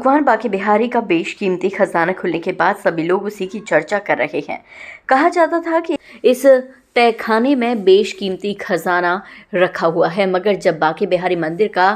भगवान बांके बिहारी का बेशकीमती खजाना खुलने के बाद सभी लोग उसी की चर्चा कर रहे हैं। कहा जाता था कि इस तहखाने में बेशकीमती खजाना रखा हुआ है, मगर जब बांके बिहारी मंदिर का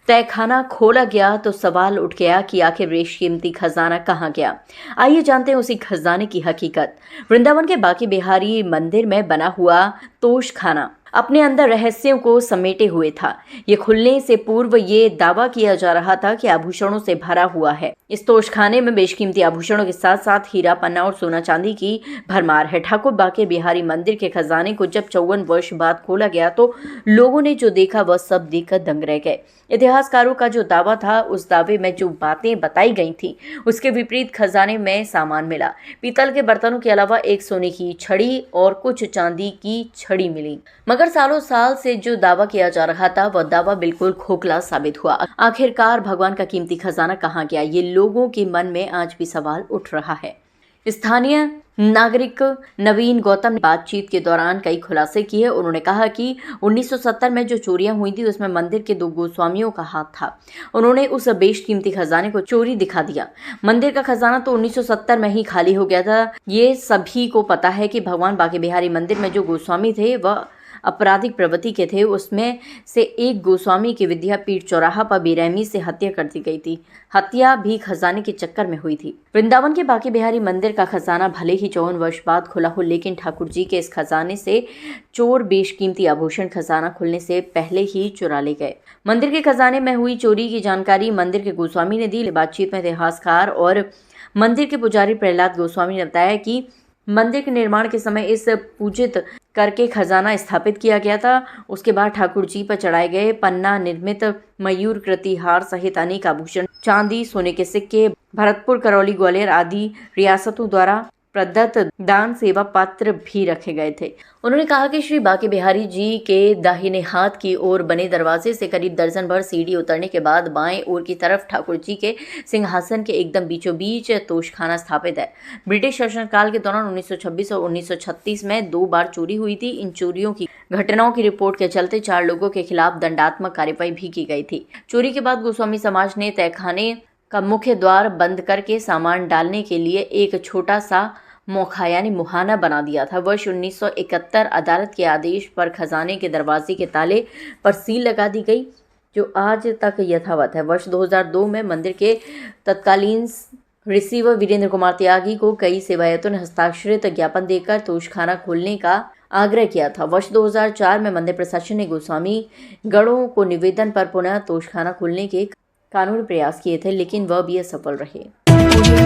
तहखाना खोला गया तो सवाल उठ गया कि आखिर बेशकीमती खजाना कहाँ गया। आइए जानते हैं उसी खजाने की हकीकत। वृंदावन के बांके बिहारी मंदिर में बना हुआ तोशखाना अपने अंदर रहस्यों को समेटे हुए था। ये खुलने से पूर्व ये दावा किया जा रहा था कि आभूषणों से भरा हुआ है। इस तोशखाने में बेशकीमती आभूषणों के साथ साथ हीरा, पन्ना और सोना चांदी की भरमार है। ठाकुर बांके बिहारी मंदिर के खजाने को जब 54 वर्ष बाद खोला गया तो लोगों ने जो देखा वह सब देखकर दंग रह गए। इतिहासकारों का जो दावा था, उस दावे में जो बातें बताई गई थी उसके विपरीत खजाने में सामान मिला। पीतल के बर्तनों के अलावा एक सोने की छड़ी और कुछ चांदी की छड़ी मिली, मगर सालों साल से जो दावा किया जा रहा था वह दावा बिल्कुल खोखला साबित हुआ। आखिरकार भगवान का कीमती खजाना कहाँ गया, ये लोगों के मन में आज भी सवाल उठ रहा है। स्थानीय नागरिक नवीन गौतम ने बातचीत के दौरान कई खुलासे किए। उन्होंने कहा कि 1970 में जो चोरियां हुई थी उसमें मंदिर के 2 गोस्वामियों का हाथ था। उन्होंने उस बेशकीमती खजाने को चोरी दिखा दिया। मंदिर का खजाना तो 1970 में ही खाली हो गया था। ये सभी को पता है कि भगवान बांके बिहारी मंदिर में जो गोस्वामी थे वह आपराधिक प्रवृत्ति के थे। उसमें से एक गोस्वामी की विद्यापीठ चौराहा पर बेरहमी से हत्या कर दी गई थी। हत्या भी खजाने के चक्कर में हुई थी। वृंदावन के बांके बिहारी मंदिर का खजाना भले ही 54 वर्ष बाद खुला हो, लेकिन ठाकुर जी के इस खजाने से चोर बेशकीमती आभूषण खजाना खुलने से पहले ही चुरा ले गए। मंदिर के खजाने में हुई चोरी की जानकारी मंदिर के गोस्वामी ने दी। बातचीत में इतिहासकार और मंदिर के पुजारी प्रहलाद गोस्वामी ने बताया कि मंदिर के निर्माण के समय इस पूजित करके खजाना स्थापित किया गया था। उसके बाद ठाकुर जी पर चढ़ाए गए पन्ना निर्मित मयूर कृति हार सहित अनेक आभूषण, चांदी, सोने के सिक्के, भरतपुर, करौली, ग्वालियर आदि रियासतों द्वारा प्रदत्त दान सेवा पत्र भी रखे गए थे। उन्होंने कहा कि श्री बांके बिहारी जी के दाहिने हाथ की ओर बने दरवाजे से करीब दर्जन भर सीढ़ी उतरने के बाद बाएं ओर की तरफ ठाकुर जी के सिंहासन के एकदम बीचों बीच तोशखाना स्थापित है। ब्रिटिश शासनकाल के दौरान 1926 और 1936 में 2 बार चोरी हुई थी। इन चोरियों की घटनाओं की रिपोर्ट के चलते 4 लोगों के खिलाफ दंडात्मक कार्रवाई भी की गई थी। चोरी के बाद गोस्वामी समाज ने तहखाने का मुख्य द्वार बंद करके सामान डालने के लिए एक छोटा सा मोखा यानी मुहाना बना दिया था। वर्ष 1971 अदालत के आदेश पर खजाने के दरवाजे के ताले पर सील लगा दी गई, जो आज तक यथावत है। वर्ष 2002 में मंदिर के तत्कालीन रिसीवर वीरेंद्र कुमार त्यागी को कई सेवायतों ने हस्ताक्षरित ज्ञापन देकर तोशखाना खोलने का आग्रह किया था। वर्ष 2004 में मंदिर प्रशासन ने गोस्वामी गणों को निवेदन पर पुनः तोशखाना खोलने के कानूनी प्रयास किए थे, लेकिन वह भी असफल रहे।